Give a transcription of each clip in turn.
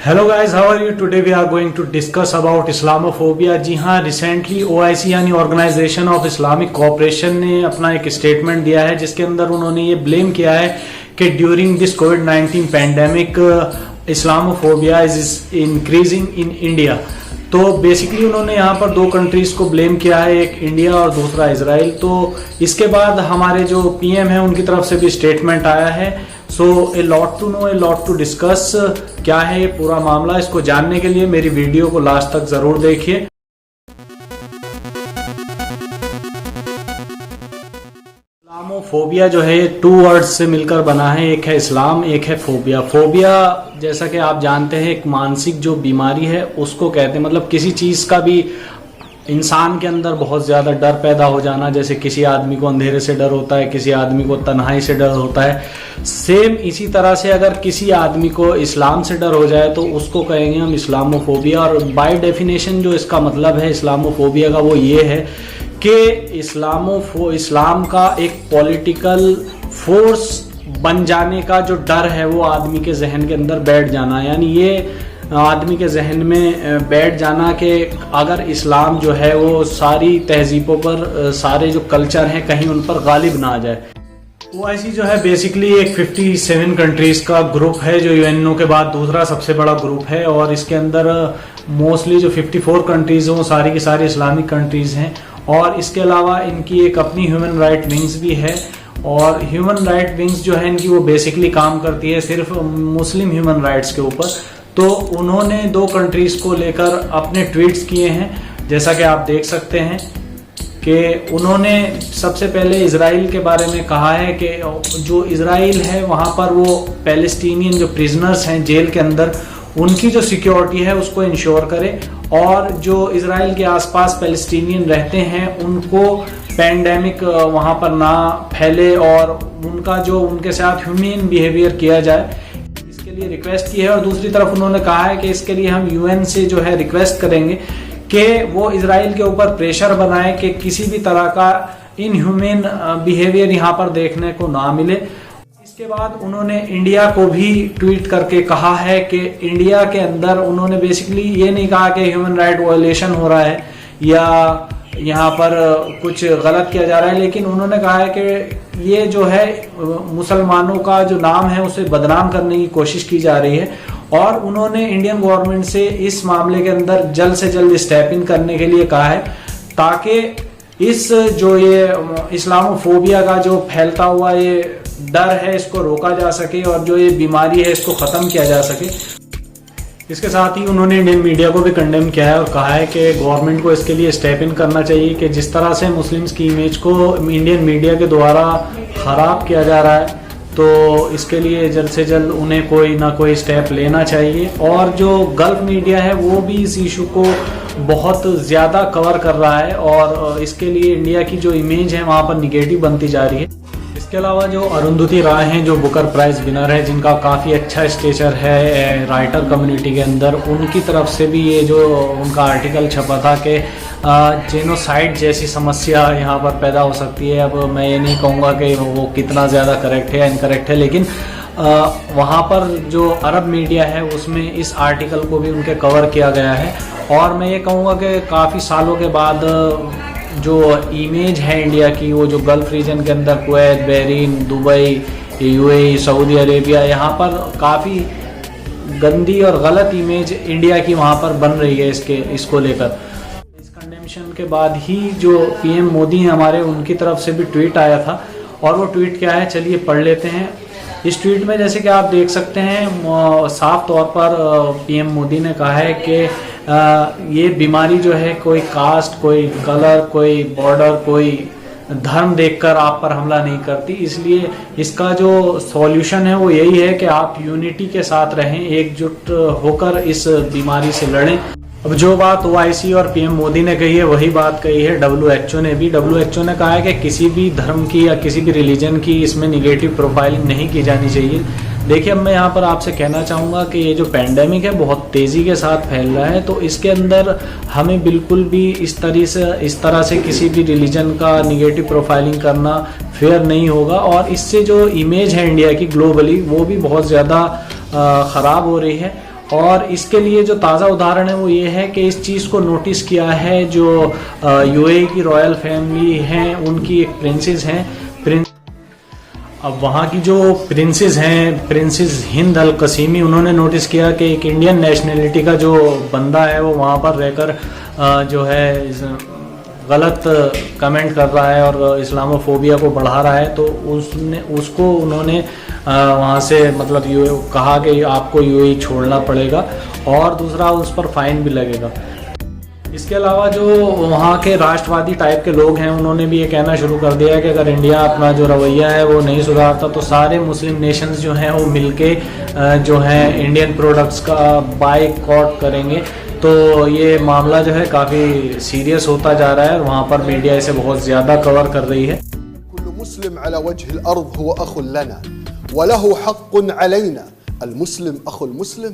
Hello guys, how are you? Today we are going to discuss about Islamophobia. जी हाँ, recently OIC यानी Organisation of Islamic Cooperation ने अपना एक statement दिया है जिसके अंदर उन्होंने ये ब्लेम किया है कि during this covid pandemic Islamophobia is increasing in India. तो बेसिकली उन्होंने यहाँ पर दो कंट्रीज को ब्लेम किया है, एक इंडिया और दूसरा इजराइल। तो इसके बाद हमारे जो पीएम है उनकी तरफ से भी स्टेटमेंट आया है। So a lot to know, a lot to discuss. क्या है ये पूरा मामला, इसको जानने के लिए मेरी वीडियो को लास्ट तक जरूर देखिए। इस्लामोफोबिया जो है टू वर्ड्स से मिलकर बना है, एक है इस्लाम, एक है फोबिया। फोबिया जैसा कि आप जानते हैं एक मानसिक जो बीमारी है उसको कहते हैं, मतलब किसी चीज का भी इंसान के अंदर बहुत ज्यादा डर पैदा हो जाना। जैसे किसी आदमी को अंधेरे से डर होता है, किसी आदमी को तन्हाई से डर होता है, सेम इसी तरह से अगर किसी आदमी को इस्लाम से डर हो जाए तो उसको कहेंगे हम इस्लामोफोबिया। और बाय डेफिनेशन जो इसका मतलब है इस्लामोफोबिया का वो ये है कि इस्लाम का एक पॉलिटिकल फोर्स बन जाने का जो डर है वो आदमी के जहन के अंदर बैठ जाना, यानी ये आदमी के जहन में बैठ जाना कि अगर इस्लाम जो है वो सारी तहजीबों पर, सारे जो कल्चर हैं कहीं उन पर गालिब ना आ जाए। ओआईसी जो है बेसिकली एक 57 कंट्रीज का ग्रुप है जो यूएनओ के बाद दूसरा सबसे बड़ा ग्रुप है। और इसके अंदर मोस्टली जो 54 कंट्रीज हैं वो सारी की सारी इस्लामिक कंट्रीज हैं। और इसके अलावा इनकी एक अपनी ह्यूमन राइट विंग्स भी है। और ह्यूमन राइट विंग्स जो है इनकी वो बेसिकली काम करती है सिर्फ मुस्लिम ह्यूमन राइट्स के ऊपर। तो उन्होंने दो कंट्रीज को लेकर अपने ट्वीट्स किए हैं, जैसा कि आप देख सकते हैं कि उन्होंने सबसे पहले इजराइल के बारे में कहा है कि जो इजराइल है वहां पर वो पैलेस्टीनियन जो प्रिजनर्स हैं जेल के अंदर उनकी जो सिक्योरिटी है उसको इंश्योर करे। और जो इजराइल के आसपास पैलेस्टीनियन रहते हैं उनको पैंडेमिक वहां पर ना फैले और उनका जो उनके साथ ह्यूमन बिहेवियर किया जाए, इसके लिए रिक्वेस्ट की है। और दूसरी तरफ उन्होंने कहा है कि इसके लिए हम यूएन से जो है रिक्वेस्ट करेंगे कि वो इजराइल के ऊपर प्रेशर बनाए कि किसी भी तरह का इनह्यूमन बिहेवियर यहाँ पर देखने को ना मिले। इसके बाद उन्होंने इंडिया को भी ट्वीट करके कहा है कि इंडिया के अंदर उन्होंने बेसिकली ये नहीं कहा कि ह्यूमन राइट वायलेशन हो रहा है या यहाँ पर कुछ गलत किया जा रहा है, लेकिन उन्होंने कहा है कि ये जो है मुसलमानों का जो नाम है उसे बदनाम करने की कोशिश की जा रही है। और उन्होंने इंडियन गवर्नमेंट से इस मामले के अंदर जल्द से जल्द स्टेप इन करने के लिए कहा है ताकि इस जो ये इस्लामोफोबिया का जो फैलता हुआ ये डर है इसको रोका जा सके और जो ये बीमारी है इसको खत्म किया जा सके। इसके साथ ही उन्होंने इंडियन मीडिया को भी कंडेम किया है और कहा है कि गवर्नमेंट को इसके लिए स्टेप इन करना चाहिए कि जिस तरह से मुस्लिम्स की इमेज को इंडियन मीडिया के द्वारा खराब किया जा रहा है तो इसके लिए जल्द से जल्द उन्हें कोई ना कोई स्टेप लेना चाहिए। और जो गल्फ मीडिया है वो भी इस इशू को बहुत ज़्यादा कवर कर रहा है और इसके लिए इंडिया की जो इमेज है वहाँ पर निगेटिव बनती जा रही है। इसके अलावा जो अरुंधति राय हैं जो बुकर प्राइज विनर है, जिनका काफ़ी अच्छा स्टेचर है राइटर कम्युनिटी के अंदर, उनकी तरफ से भी ये जो उनका आर्टिकल छपा था कि जेनोसाइड जैसी समस्या यहाँ पर पैदा हो सकती है। अब मैं ये नहीं कहूँगा कि वो कितना ज़्यादा करेक्ट है या इनकरेक्ट है, लेकिन वहाँ पर जो अरब मीडिया है उसमें इस आर्टिकल को भी उनके कवर किया गया है। और मैं ये कहूँगा कि काफ़ी सालों के बाद जो इमेज है इंडिया की, वो जो गल्फ रीजन के अंदर Kuwait, Bahrain, Dubai, UAE, Saudi Arabia, यहाँ पर काफ़ी गंदी और गलत इमेज इंडिया की वहाँ पर बन रही है इसको लेकर। इस कंडेमशन के बाद ही जो पीएम मोदी हैं हमारे, उनकी तरफ से भी ट्वीट आया था। और वो ट्वीट क्या है चलिए पढ़ लेते हैं। इस ट्वीट में जैसे कि आप देख सकते हैं साफ तौर पर पीएम मोदी ने कहा है कि ये बीमारी जो है कोई कास्ट, कोई कलर, कोई बॉर्डर, कोई धर्म देखकर आप पर हमला नहीं करती। इसलिए इसका जो सॉल्यूशन है वो यही है कि आप यूनिटी के साथ रहें, एकजुट होकर इस बीमारी से लड़ें। अब जो बात ओआईसी और पीएम मोदी ने कही है वही बात कही है डब्ल्यूएचओ ने भी। डब्ल्यूएचओ ने कहा है कि किसी भी धर्म की या किसी भी रिलीजन की इसमें निगेटिव प्रोफाइलिंग नहीं की जानी चाहिए। देखिए, अब मैं यहाँ पर आपसे कहना चाहूँगा कि ये जो पैंडेमिक है बहुत तेज़ी के साथ फैल रहा है, तो इसके अंदर हमें बिल्कुल भी इस तरह से किसी भी रिलीजन का निगेटिव प्रोफाइलिंग करना फेयर नहीं होगा। और इससे जो इमेज है इंडिया की ग्लोबली वो भी बहुत ज़्यादा ख़राब हो रही है। और इसके लिए जो ताज़ा उदाहरण है वो ये है कि इस चीज़ को नोटिस किया है जो यूएई की रॉयल फैमिली हैं, उनकी एक प्रिंसेस हैं, अब वहाँ की जो प्रिंसेस हैं, प्रिंसेस हिंद अल कसीमी, उन्होंने नोटिस किया कि एक इंडियन नेशनलिटी का जो बंदा है वो वहाँ पर रहकर जो है गलत कमेंट कर रहा है और इस्लामोफोबिया को बढ़ा रहा है। तो उन्होंने वहाँ से मतलब कहा कि आपको यूएई छोड़ना पड़ेगा और दूसरा उस पर फाइन भी लगेगा। इसके अलावा जो वहाँ के राष्ट्रवादी टाइप के लोग हैं उन्होंने भी ये कहना शुरू कर दिया है कि अगर इंडिया अपना जो रवैया है वो नहीं सुधारता तो सारे मुस्लिम नेशंस जो हैं वो मिलके जो है इंडियन प्रोडक्ट्स का बायकॉट करेंगे। तो ये मामला जो है काफ़ी सीरियस होता जा रहा है और वहाँ पर मीडिया इसे बहुत ज़्यादा कवर कर रही है। कुल्लु मुस्लिम अला वजहिल अर्द हुवा अखुन लना व लहु हक़्क़ुन अलैना अल मुस्लिम अखुल मुस्लिम।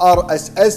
RSS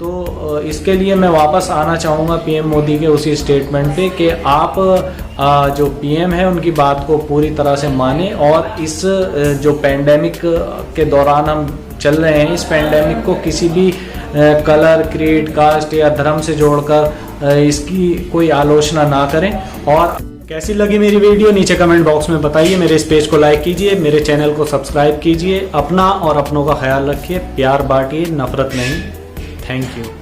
तो इसके लिए मैं वापस आना चाहूँगा पीएम मोदी के उसी स्टेटमेंट पे कि आप जो पीएम है उनकी बात को पूरी तरह से माने और इस जो पैंडेमिक के दौरान हम चल रहे हैं, इस पैंडेमिक को किसी भी कलर, क्रीड, कास्ट या धर्म से जोड़कर इसकी कोई आलोचना ना करें। और कैसी लगी मेरी वीडियो नीचे कमेंट बॉक्स में बताइए। मेरे इस पेज को लाइक कीजिए, मेरे चैनल को सब्सक्राइब कीजिए। अपना और अपनों का ख्याल रखिए, प्यार बांटिए, नफरत नहीं। Thank you.